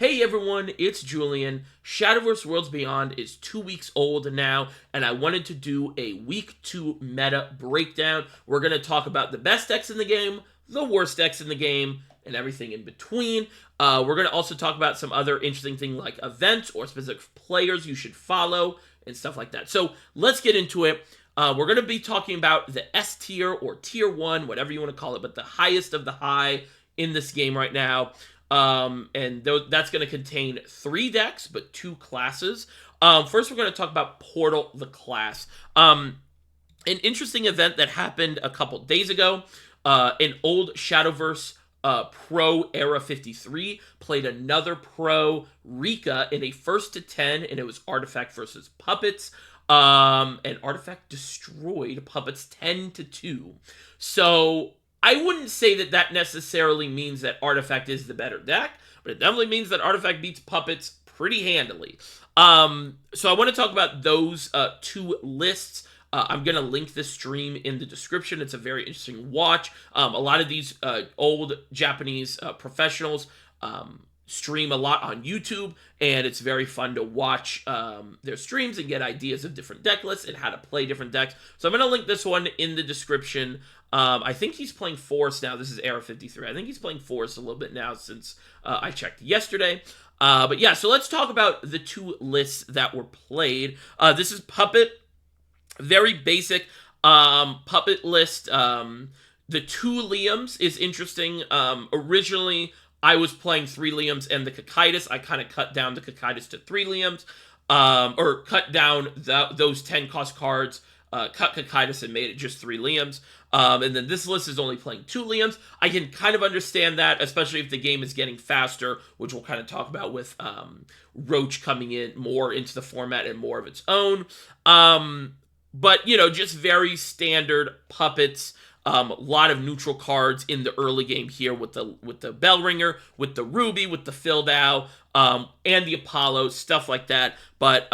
Hey everyone, it's Julian. Shadowverse Worlds Beyond is 2 weeks old now, and I wanted to do a week 2 meta breakdown. We're going to talk about the best decks in the game, the worst decks in the game, and everything in between. We're going to also talk about some other interesting things like events or specific players you should follow and stuff like that. So let's get into it. We're going to be talking about the S tier or tier 1, whatever you want to call it, but the highest of the high in this game right now. That's going to contain 3 decks, but 2 classes. First, we're going to talk about Portal, the class. An interesting event that happened a couple days ago. An old Shadowverse Pro Era 53 played another Pro Rika in a 1st to 10, and it was Artifact versus Puppets. And Artifact destroyed Puppets 10 to 2. So I wouldn't say that that necessarily means that Artifact is the better deck, but it definitely means that Artifact beats Puppets pretty handily. So I want to talk about those 2 lists. I'm going to link this stream in the description. It's a very interesting watch. A lot of these old Japanese professionals stream a lot on YouTube, and it's very fun to watch their streams and get ideas of different deck lists and how to play different decks. So I'm going to link this one in the description. I think he's playing Force now. This is Era 53. I think he's playing Force a little bit now since I checked yesterday. But yeah, so let's talk about the 2 lists that were played. This is Puppet. Very basic Puppet list. The 2 Liams is interesting. Originally, I was playing 3 Liams and the Cocytus. I kind of cut down the Cocytus to 3 Liams. Or cut down those 10 cost cards. Cut Cocytus and made it just 3 Liams. And then this list is only playing 2 Liams. I can kind of understand that, especially if the game is getting faster, which we'll kind of talk about with Roach coming in more into the format and more of its own. But, you know, just very standard Puppets. A lot of neutral cards in the early game here with the Bell Ringer, with the Ruby, with the Fildau, and the Apollo, stuff like that. But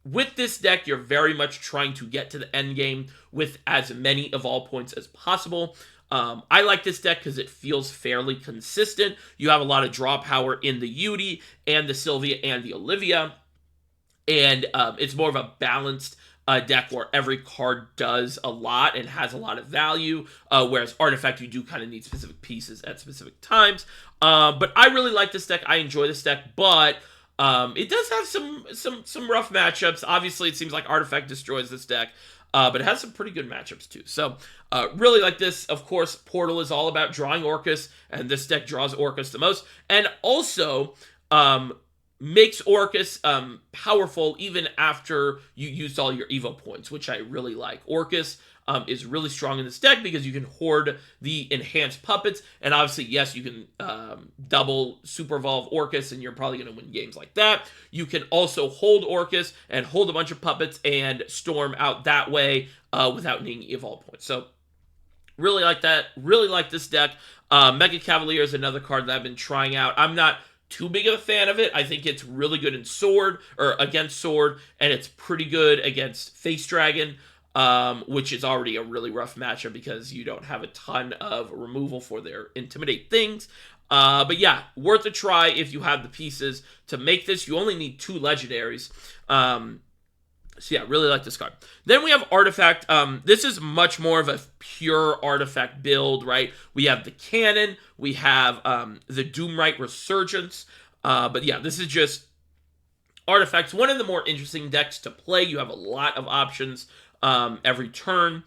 with this deck, you're very much trying to get to the end game with as many Evolve points as possible. I like this deck because it feels fairly consistent. You have a lot of draw power in the Yudi and the Sylvia and the Olivia. And it's more of a balanced deck where every card does a lot and has a lot of value, whereas Artifact, you do kind of need specific pieces at specific times. But I really like this deck. I enjoy this deck, but it does have some rough matchups. Obviously, it seems like Artifact destroys this deck, but it has some pretty good matchups too. So really like this. Of course, Portal is all about drawing Orcus, and this deck draws Orcus the most. And also makes Orcus powerful even after you used all your Evo points, which I really like. Orcus is really strong in this deck because you can hoard the enhanced puppets, and obviously, yes, you can double Super Evolve Orcus, and you're probably going to win games like that. You can also hold Orcus and hold a bunch of puppets and storm out that way without needing Evolve points. So really like that. Really like this deck. Mega Cavalier is another card that I've been trying out. I'm not too big of a fan of it. I think it's really good in Sword, or against Sword, and it's pretty good against Face Dragon, which is already a really rough matchup because you don't have a ton of removal for their Intimidate things. But yeah, worth a try if you have the pieces to make this. You only need 2 legendaries. So yeah, really like this card. Then we have Artifact. This is much more of a pure Artifact build, right? We have the Cannon. We have the Doomrite Resurgence. But yeah, this is just Artifacts. One of the more interesting decks to play. You have a lot of options every turn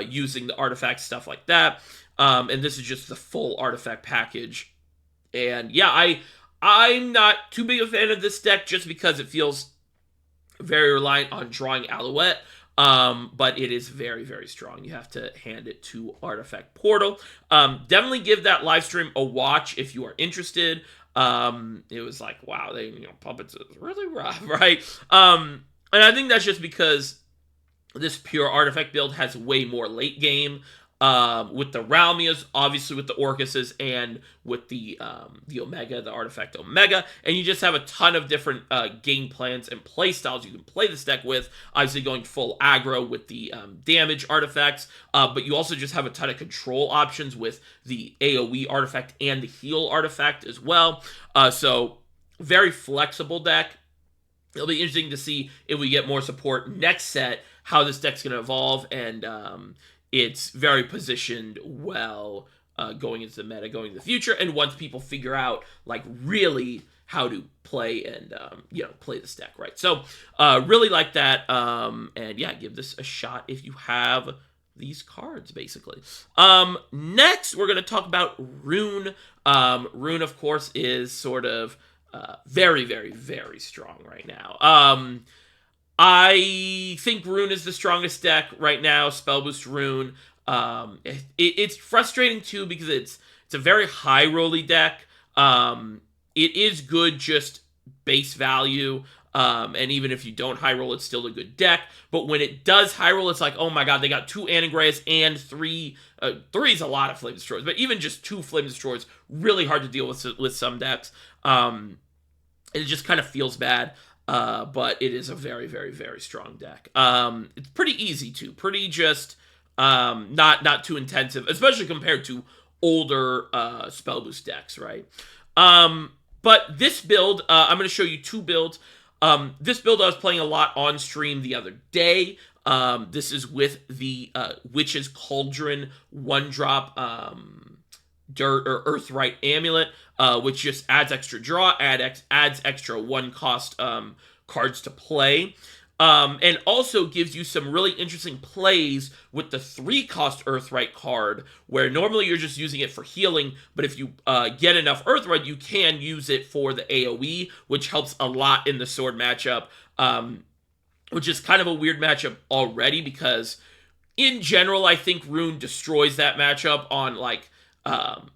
using the Artifact, stuff like that. And this is just the full Artifact package. And yeah, I'm not too big a fan of this deck just because it feels very reliant on drawing Alouette, but it is very, very strong. You have to hand it to Artifact Portal. Definitely give that live stream a watch if you are interested. It was like, wow, Puppets is really rough, right? And I think that's just because this pure Artifact build has way more late game. With the Ralmias, obviously with the Orcuses, and with the Omega, the Artifact Omega, and you just have a ton of different game plans and play styles you can play this deck with, obviously going full aggro with the damage artifacts, but you also just have a ton of control options with the AoE artifact and the heal artifact as well, so Very flexible deck. It'll be interesting to see if we get more support next set, how this deck's going to evolve, and it's very positioned well going into the meta, going into the future, and once people figure out, like, really how to play and, play this deck, right? So, really like that, and yeah, give this a shot if you have these cards, basically. Next, we're going to talk about Rune. Rune, of course, is sort of very, very, very strong right now. I think Rune is the strongest deck right now. Spell Boost Rune. It's frustrating too because it's a very high rolly deck. It is good just base value. And even if you don't high roll, it's still a good deck. But when it does high roll, it's like, oh my god, they got 2 Anagreas and 3. 3 is a lot of Flame Destroyers, but even just 2 Flame Destroyers, really hard to deal with some decks. It just kind of feels bad. But it is a very, very, very strong deck. It's pretty easy too. Pretty just not too intensive, especially compared to older spell boost decks, right? But this build, I'm going to show you 2 builds. This build I was playing a lot on stream the other day. This is with the Witch's Cauldron 1-drop Dirt or Earthright Amulet, which just adds extra draw, adds extra 1-cost cards to play, and also gives you some really interesting plays with the 3-cost Earthright card, where normally you're just using it for healing, but if you get enough Earthright, you can use it for the AoE, which helps a lot in the sword matchup, which is kind of a weird matchup already, because in general, I think Rune destroys that matchup on, like,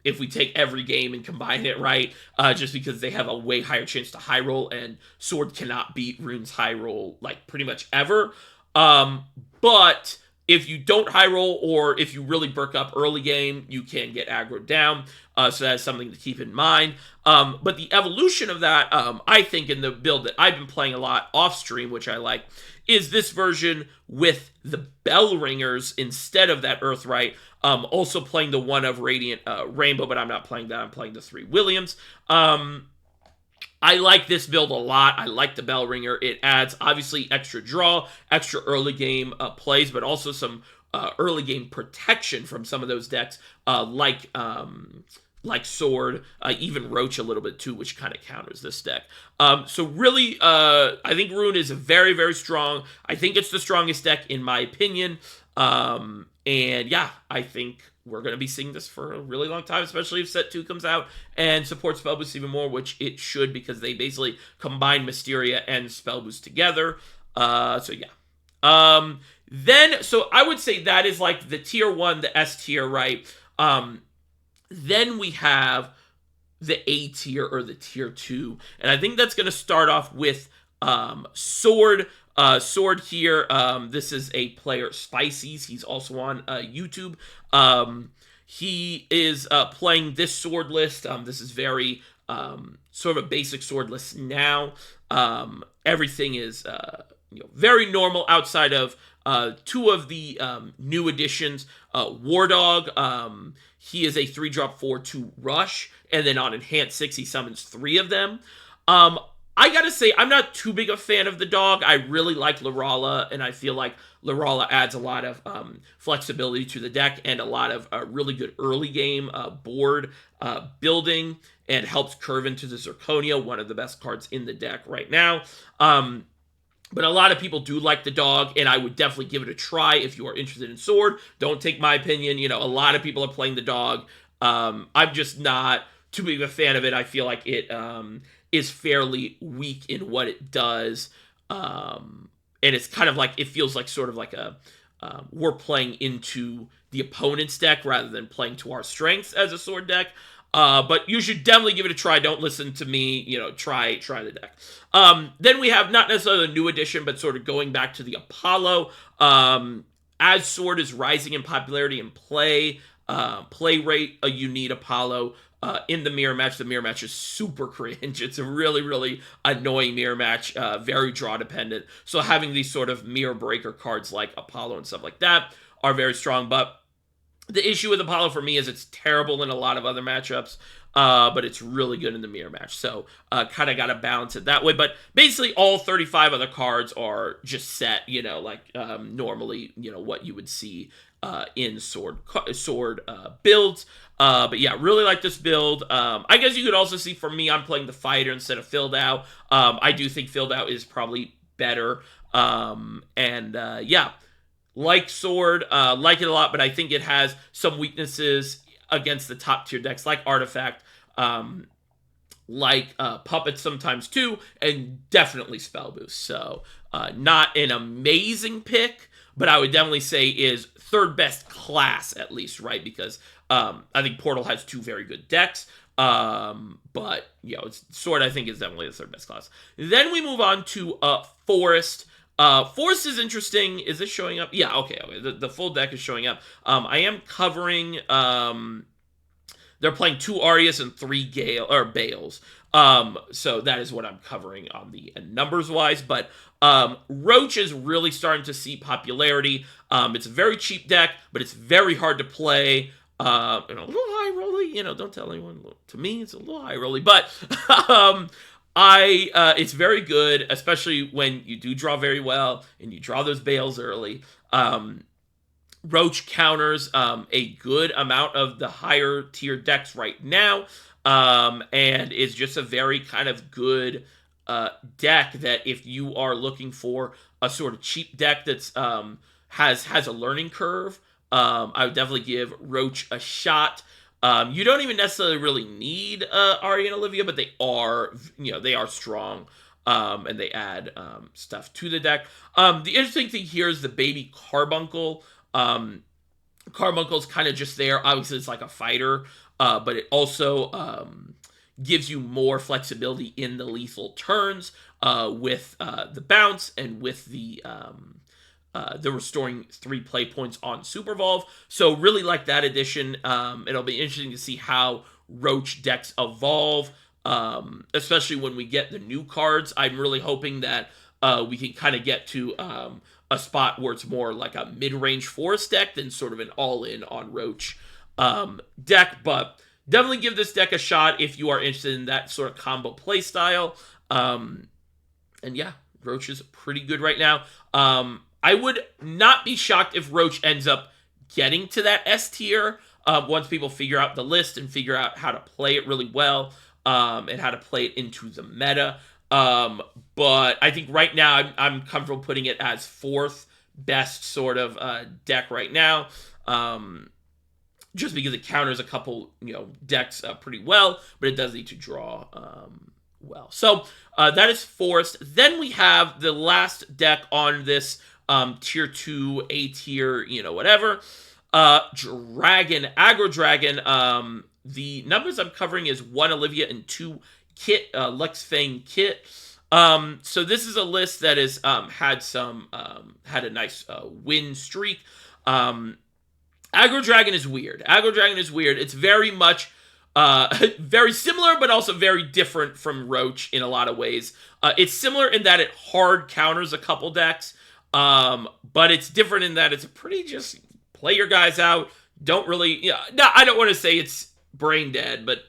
if we take every game and combine it right, just because they have a way higher chance to high roll, and Sword cannot beat Rune's high roll, like, pretty much ever. But if you don't high roll, or if you really burk up early game, you can get aggroed down, so that's something to keep in mind. But the evolution of that, I think, in the build that I've been playing a lot off-stream, which I like, is this version with the Bell Ringers instead of that Earthright. Also playing the one of Radiant Rainbow, but I'm not playing that. I'm playing the 3 Williams. I like this build a lot. I like the Bell Ringer. It adds, obviously, extra draw, extra early game plays, but also some early game protection from some of those decks, like Sword, even Roach a little bit too, which kind of counters this deck. So really, I think Rune is very, very strong. I think it's the strongest deck in my opinion. And yeah, I think we're going to be seeing this for a really long time, especially if Set 2 comes out and supports Spell Boost even more, which it should, because they basically combine Mysteria and Spell Boost together. So yeah. So I would say that is like the tier 1, the S tier, right? Then we have the A tier or the tier 2. And I think that's going to start off with Sword. Sword here, this is a player, Spices. He's also on YouTube. He is playing this sword list. This is very sort of a basic sword list now. Everything is very normal outside of 2 of the new additions. War Dog, he is a 3-drop 4/2 rush, and then on Enhanced 6, he summons 3 of them. I gotta say, I'm not too big a fan of the dog. I really like Lorala, and I feel like Lorala adds a lot of flexibility to the deck and a lot of really good early game board building, and helps curve into the Zirconia, one of the best cards in the deck right now. But a lot of people do like the dog, and I would definitely give it a try if you are interested in Sword. Don't take my opinion. A lot of people are playing the dog. I'm just not too big of a fan of it. I feel like it is fairly weak in what it does. And it's kind of like, it feels like sort of like we're playing into the opponent's deck rather than playing to our strengths as a Sword deck. But you should definitely give it a try. Don't listen to me, try the deck. Then we have not necessarily a new edition, but sort of going back to the Apollo. As Sword is rising in popularity and play rate, you need Apollo. In the mirror match. The mirror match is super cringe. It's a really, really annoying mirror match, very draw dependent. So having these sort of mirror breaker cards like Apollo and stuff like that are very strong. But the issue with Apollo for me is it's terrible in a lot of other matchups. but it's really good in the mirror match. So kind of got to balance it that way. But basically, all 35 other cards are just set, like normally, what you would see in sword builds. But yeah, really like this build. I guess you could also see, for me, I'm playing the fighter instead of filled out. I do think filled out is probably better. Yeah, like sword, like it a lot, but I think it has some weaknesses against the top tier decks, like artifact, like puppets sometimes too, and definitely spell boost. So not an amazing pick, but I would definitely say is third best class, at least, right? Because I think Portal has two very good decks. But sword, I think, is definitely the third best class. Then we move on to Forest. Forest is interesting. Is this showing up? Yeah, okay. The full deck is showing up. I am covering. They're playing 2 Arias and 3 Bales. So that is what I'm covering on the numbers wise. But Roach is really starting to see popularity. It's a very cheap deck, but it's very hard to play. A little high rolly. Don't tell anyone. To me, it's a little high rolly, but it's very good, especially when you do draw very well and you draw those Bales early. Roach counters a good amount of the higher tier decks right now, and is just a very kind of good deck that if you are looking for a sort of cheap deck that's has a learning curve, I would definitely give Roach a shot. You don't even necessarily really need Arya and Olivia, but they are strong, and they add stuff to the deck. The interesting thing here is the baby Carbuncle. Carbuncle's kind of just there. Obviously, it's like a fighter, but it also gives you more flexibility in the lethal turns with the bounce and with the restoring 3 play points on Supervolve. So really like that addition. It'll be interesting to see how Roach decks evolve, especially when we get the new cards. I'm really hoping that we can kind of get to a spot where it's more like a mid-range Forest deck than sort of an all-in on Roach deck. But definitely give this deck a shot if you are interested in that sort of combo play style. And yeah, Roach is pretty good right now. I would not be shocked if Roach ends up getting to that S tier once people figure out the list and figure out how to play it really well, and how to play it into the meta. But I think right now I'm comfortable putting it as 4th best sort of deck right now, just because it counters a couple decks pretty well, but it does need to draw well. So that is Forest. Then we have the last deck on this tier 2, A tier, whatever. Dragon, Aggro Dragon. The numbers I'm covering is 1 Olivia and 2 Kit, Lex Fang Kit. So this is a list that has had a nice win streak. Aggro Dragon is weird. It's very much very similar, but also very different from Roach in a lot of ways. It's similar in that it hard counters a couple decks, but it's different in that it's a pretty just play your guys out. Don't really, I don't want to say it's brain dead, but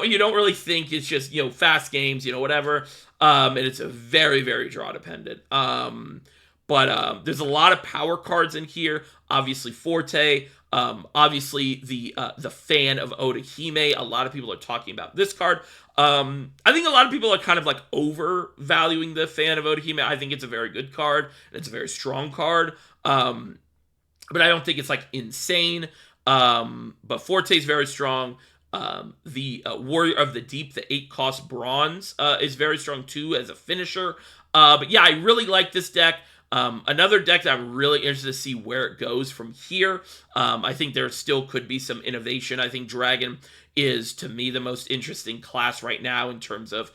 you don't really think it's just fast games, whatever. And it's a very, very draw dependent. But there's a lot of power cards in here. Obviously Forte. Obviously the fan of Odahime. A lot of people are talking about this card. I think a lot of people are kind of like overvaluing the fan of Odahime. I think it's a very good card. It's a very strong card. But I don't think it's like insane. But Forte is very strong. The Warrior of the Deep, the 8-cost bronze, is very strong too as a finisher. But yeah, I really like this deck. Another deck that I'm really interested to see where it goes from here. I think there still could be some innovation. I think Dragon is, to me, the most interesting class right now in terms of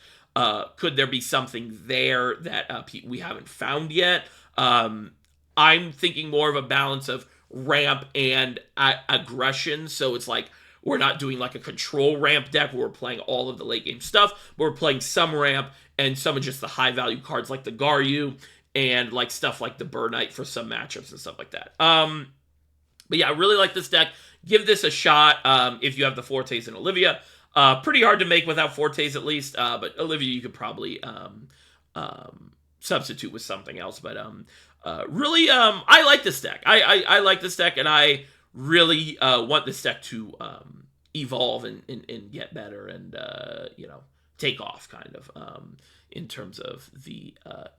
could there be something there that we haven't found yet. I'm thinking more of a balance of ramp and aggression. So it's like we're not doing like a control ramp deck where we're playing all of the late game stuff, but we're playing some ramp and some of just the high value cards like the Garyu and like stuff like the Burr Knight for some matchups and stuff like that. But yeah, I really like this deck. Give this a shot if you have the Fortes and Olivia. Pretty hard to make without Fortes at least. But Olivia, you could probably substitute with something else. But really, I like this deck. I like this deck, and I really want this deck to evolve and get better and take off kind of in terms of the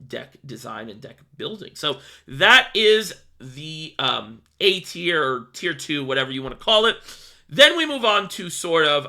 deck design and deck building. So that is the A tier or tier 2, whatever you want to call it. Then we move on to sort of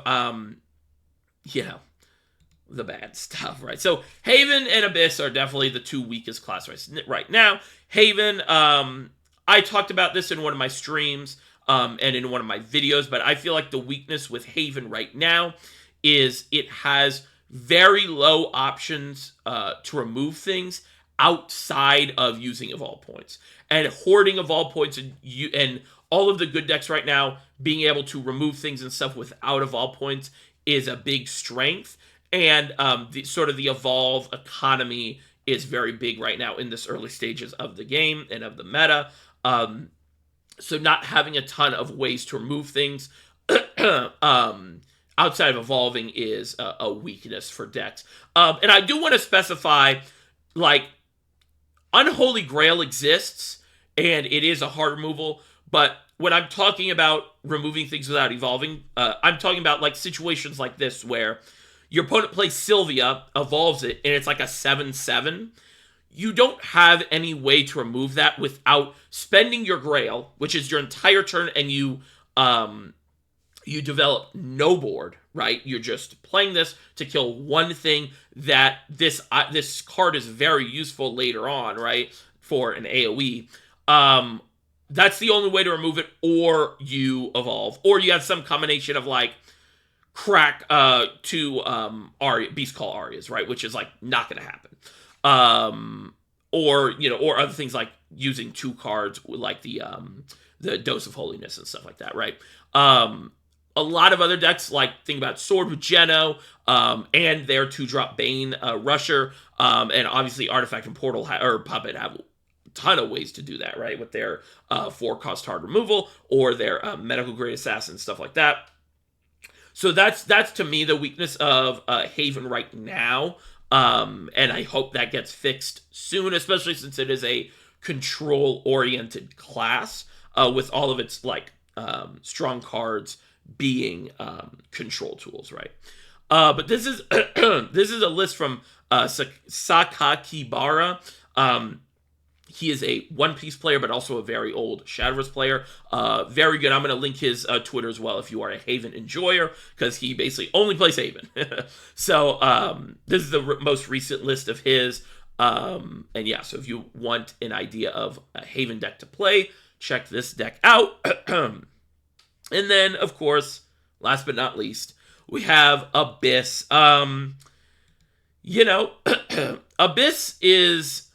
the bad stuff, right? So Haven and Abyss are definitely the 2 weakest class right now. Haven, I talked about this in one of my streams and in one of my videos, but I feel like the weakness with Haven right now is it has very low options to remove things outside of using Evolve points. And hoarding Evolve points and all of the good decks right now, being able to remove things and stuff without Evolve points is a big strength. And the Evolve economy is very big right now in this early stages of the game and of the meta. So not having a ton of ways to remove things outside of evolving is a weakness for decks. And I do want to specify, like, Unholy Grail exists, and it is a hard removal, but when I'm talking about removing things without evolving, I'm talking about, like, situations like this where your opponent plays Sylvia, evolves it, and it's like a 7/7. You don't have any way to remove that without spending your Grail, which is your entire turn, and you develop no board, right? You're just playing this to kill one thing that this card is very useful later on, right? For an AoE. That's the only way to remove it, or you evolve. Or you have some combination of, like, crack Beast Call Arias, right? Which is, like, not going to happen. Or other things like using 2 cards, like the Dose of Holiness and stuff like that, right? A lot of other decks, like, think about Sword with Geno, and their 2-drop Bane Rusher, and obviously Artifact and Portal or Puppet have a ton of ways to do that, right? With their 4-cost hard removal, or their Medical Grade Assassin, stuff like that. So that's to me the weakness of Haven right now, and I hope that gets fixed soon, especially since it is a control-oriented class, with all of its, like, strong cards being control tools, right? But this is this is a list from Sakakibara. He is a One Piece player, but also a very old Shadowverse player. Very good. I'm going to link his Twitter as well if you are a Haven enjoyer, because he basically only plays Haven. So this is the most recent list of his. And yeah, so if you want an idea of a Haven deck to play, check this deck out. And then, of course, last but not least, we have Abyss. Abyss is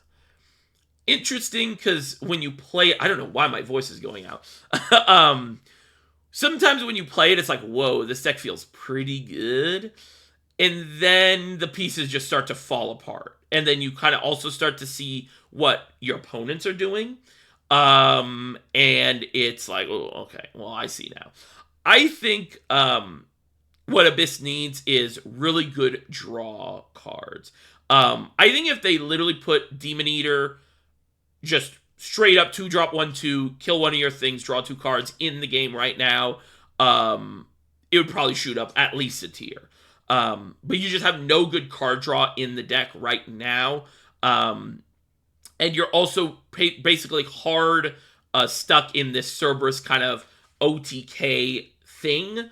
interesting because when you play it, I don't know why my voice is going out. Sometimes when you play it, it's like, whoa, this deck feels pretty good. And then the pieces just start to fall apart. And then you kind of also start to see what your opponents are doing. And it's like, oh, okay, well, I see now. I think what Abyss needs is really good draw cards. I think if they literally put Demon Eater just straight up 2-drop 1/2, kill one of your things, draw 2 cards in the game right now, it would probably shoot up at least a tier. But you just have no good card draw in the deck right now. And you're also basically hard stuck in this Cerberus kind of OTK thing,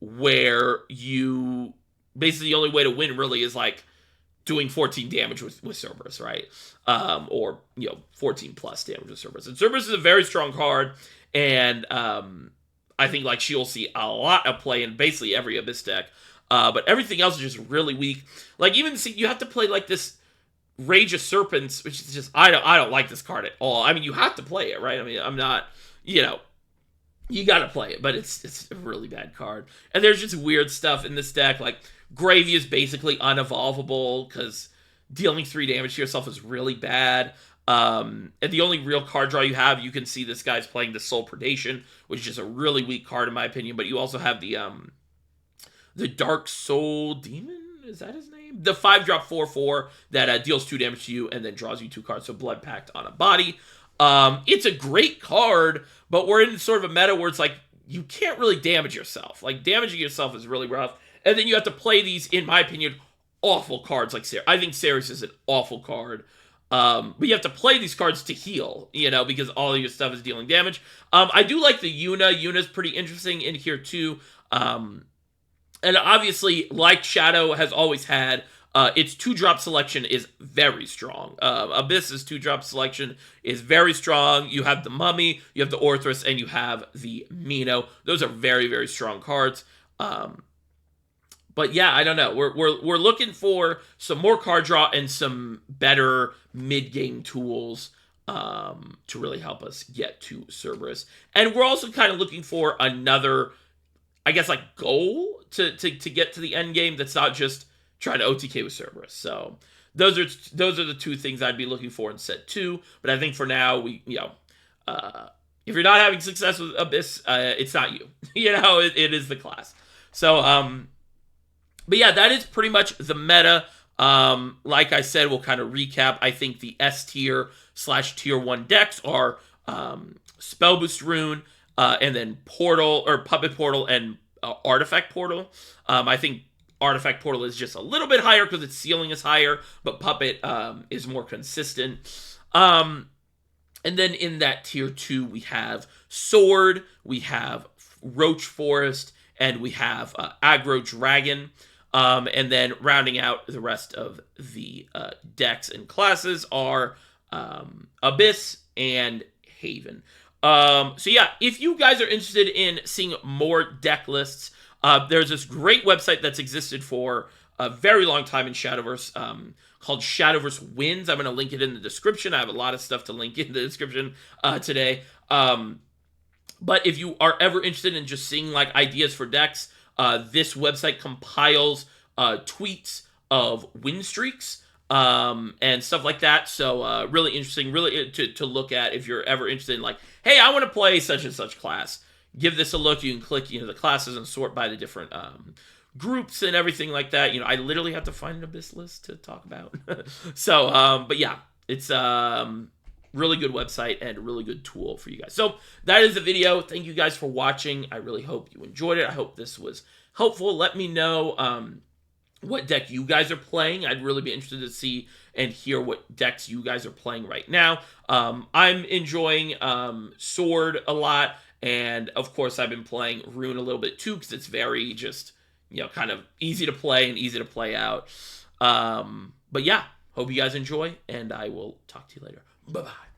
where you basically the only way to win really is like doing 14 damage with Cerberus, right? Or 14 plus damage with Cerberus. And Cerberus is a very strong card, and I think like she'll see a lot of play in basically every Abyss deck. But everything else is just really weak. Like even you have to play like this Rage of Serpents, which is just I don't like this card at all. I mean, you have to play it, right? I mean, I'm not, you got to play it, but it's a really bad card. And there's just weird stuff in this deck, like Gravy is basically unevolvable because dealing 3 damage to yourself is really bad. And the only real card draw you have, you can see this guy's playing the Soul Predation, which is a really weak card in my opinion. But you also have the the Dark Soul Demon. Is that his name? The 5-drop 4/4 that deals 2 damage to you and then draws you 2 cards. So Blood Pact on a body. It's a great card, but we're in sort of a meta where it's like you can't really damage yourself. Like damaging yourself is really rough, and then you have to play these, in my opinion, awful cards like Ceres. I think Ceres is an awful card. But you have to play these cards to heal, because all of your stuff is dealing damage. I do like the Yuna. Yuna's pretty interesting in here too. And obviously, like Shadow has always had, its 2-drop selection is very strong. Abyss's 2-drop selection is very strong. You have the Mummy, you have the Orthrus, and you have the Mino. Those are very, very strong cards. But yeah, I don't know. We're looking for some more card draw and some better mid-game tools to really help us get to Cerberus. And we're also kind of looking for another, I guess, like goal to get to the end game that's not just trying to OTK with Cerberus. So those are the 2 things I'd be looking for in set 2. But I think for now, if you're not having success with Abyss, it's not you. It is the class. So but yeah, that is pretty much the meta. Like I said, we'll kind of recap. I think the S tier / tier 1 decks are Spellboost Rune, and then Portal or Puppet Portal and Artifact Portal. I think Artifact Portal is just a little bit higher because its ceiling is higher, but Puppet is more consistent. And then in that tier 2, we have Sword, we have Roach Forest, and we have Aggro Dragon. And then rounding out the rest of the decks and classes are Abyss and Haven. So yeah, if you guys are interested in seeing more deck lists, there's this great website that's existed for a very long time in Shadowverse called Shadowverse Wins. I'm going to link it in the description. I have a lot of stuff to link in the description today. But if you are ever interested in just seeing like ideas for decks, this website compiles tweets of win streaks and stuff like that. So really interesting, really to look at if you're ever interested in like, hey, I want to play such and such class. Give this a look. You can click the classes and sort by the different groups and everything like that. I literally have to find an Abyss list to talk about. So, but yeah, it's really good website and a really good tool for you guys. So that is the video. Thank you guys for watching. I really hope you enjoyed it. I hope this was helpful. Let me know what deck you guys are playing. I'd really be interested to see and hear what decks you guys are playing right now. I'm enjoying Sword a lot, and of course I've been playing Rune a little bit too because it's very just kind of easy to play and easy to play out. But yeah, hope you guys enjoy, and I will talk to you later. Bye-bye.